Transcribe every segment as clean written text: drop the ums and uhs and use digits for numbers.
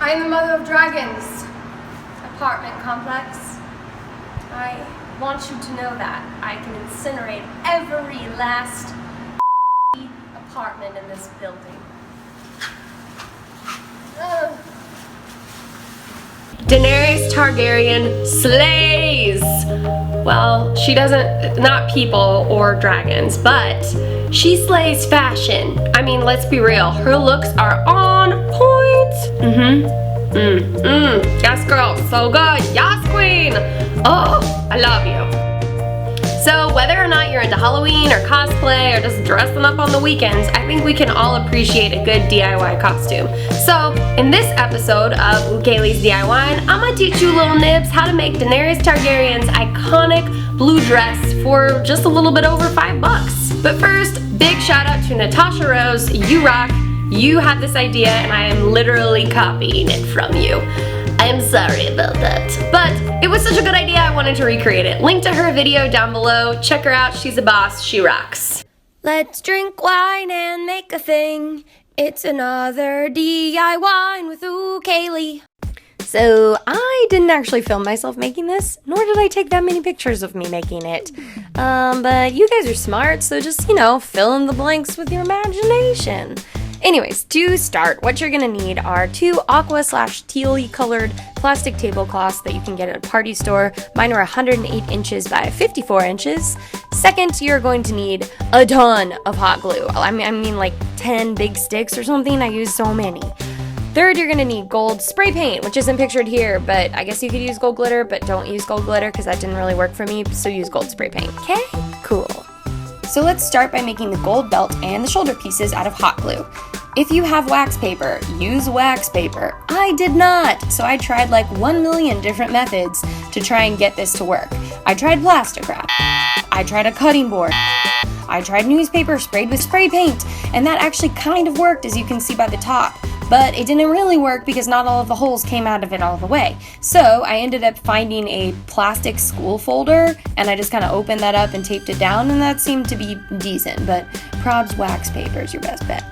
I am the mother of dragons. Apartment complex. I want you to know that I can incinerate every last apartment in this building. Ugh. Daenerys Targaryen slays! Well, she doesn't, not people or dragons, but she slays fashion. I mean, let's be real, her looks are on point. Yes, girl, so good. Yes, queen. Oh, I love you. So whether or not you're into Halloween or cosplay or just dressing up on the weekends, I think we can all appreciate a good DIY costume. So in this episode of oookaylee's DIY, I'm gonna teach you little nibs how to make Daenerys Targaryen's iconic blue dress for just a little bit over $5. But first, big shout out to Natasha Rose. You rock. You had this idea and I am literally copying it from you. I am sorry about that. But it was such a good idea, I wanted to recreate it. Link to her video down below. Check her out. She's a boss. She rocks. Let's drink wine and make a thing. It's another DIY with oookaylee. So I didn't actually film myself making this, nor did I take that many pictures of me making it. But you guys are smart, so just, fill in the blanks with your imagination. Anyways, to start, what you're gonna need are 2 aqua/teal colored plastic tablecloths that you can get at a party store. Mine were 108 inches by 54 inches. Second, you're going to need a ton of hot glue. I mean like 10 big sticks or something. I use so many. Third, you're gonna need gold spray paint, which isn't pictured here, but I guess you could use gold glitter, but don't use gold glitter because that didn't really work for me, so use gold spray paint. Okay? Cool. So let's start by making the gold belt and the shoulder pieces out of hot glue. If you have wax paper, use wax paper. I did not, so I tried like 1 million different methods to try and get this to work. I tried plastic wrap. I tried a cutting board. I tried newspaper sprayed with spray paint, and that actually kind of worked, as you can see by the top. But it didn't really work because not all of the holes came out of it all the way. So I ended up finding a plastic school folder, and I just kind of opened that up and taped it down, and that seemed to be decent, but probs wax paper is your best bet.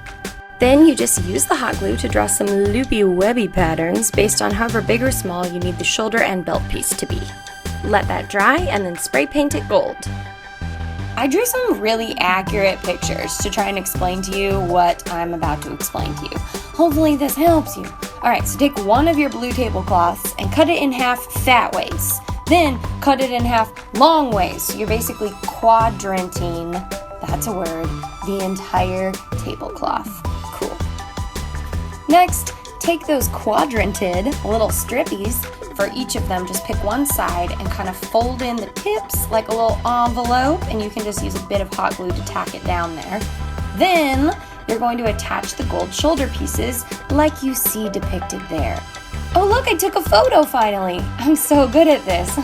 Then you just use the hot glue to draw some loopy-webby patterns based on however big or small you need the shoulder and belt piece to be. Let that dry and then spray paint it gold. I drew some really accurate pictures to try and explain to you what I'm about to explain to you. Hopefully this helps you. Alright, so take one of your blue tablecloths and cut it in half fat ways. Then cut it in half long ways. So you're basically quadranting, that's a word, the entire tablecloth. Cool. Next, take those quadranted little strippies. For each of them, just pick one side and kind of fold in the tips like a little envelope, and you can just use a bit of hot glue to tack it down there. Then you're going to attach the gold shoulder pieces like you see depicted there. Oh look, I took a photo finally! I'm so good at this.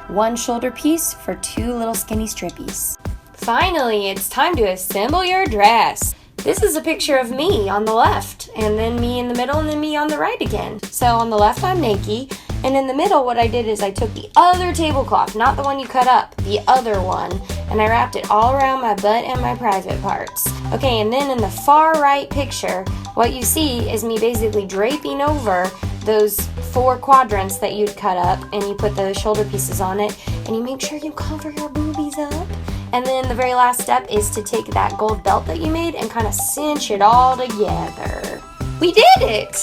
One shoulder piece for 2 little skinny strippies. Finally, it's time to assemble your dress. This is a picture of me on the left, and then me in the middle, and then me on the right again. So on the left I'm naked, and in the middle what I did is I took the other tablecloth, not the one you cut up, the other one, and I wrapped it all around my butt and my private parts. Okay, and then in the far right picture, what you see is me basically draping over those 4 quadrants that you'd cut up, and you put the shoulder pieces on it, and you make sure you cover your boobies up. And then the very last step is to take that gold belt that you made and kind of cinch it all together. We did it!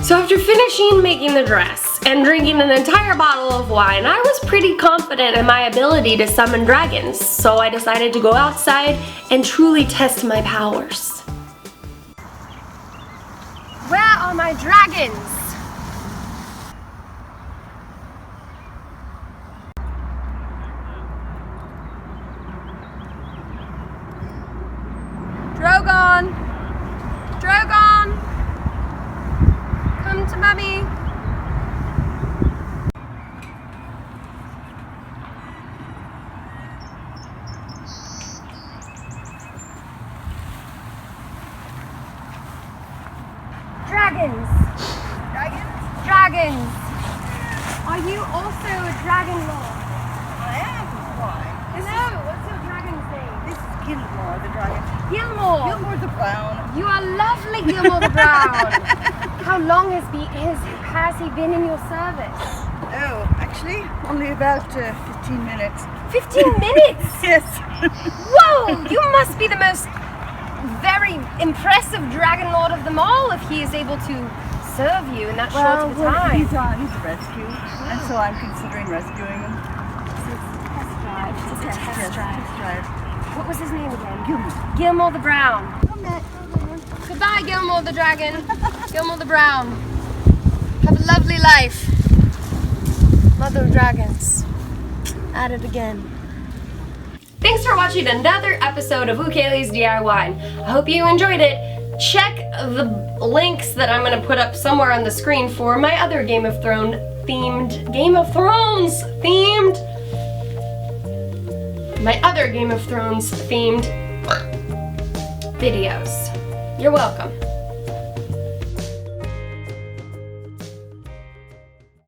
So after finishing making the dress and drinking an entire bottle of wine, I was pretty confident in my ability to summon dragons. So I decided to go outside and truly test my powers. Where are my dragons? Drogon! Drogon! Come to Mummy! Dragons! Dragons? Dragons! Are you also a dragon lord? I am. Why? Hello, what's your dragon's name? This is Gilmore, the dragon. Gilmore! Gilmore the Brown. You are lovely, Gilmore the Brown! How long has he been in your service? Oh, actually, only about 15 minutes. 15 minutes? Yes. Whoa! You must be the most very impressive dragon lord of them all if he is able to serve you in that short of a time. He's a rescue, and so I'm considering rescuing him. It's a test drive. Test drive. What was his name again? Gilmore. Gilmore the Brown. Come back. Goodbye, Gilmore the Dragon. Gilmore the Brown. Have a lovely life. Mother of Dragons. At it again. Thanks for watching another episode of oookaylee's DIY. I hope you enjoyed it. Check the links that I'm going to put up somewhere on the screen for my other Game of Thrones themed videos. You're welcome.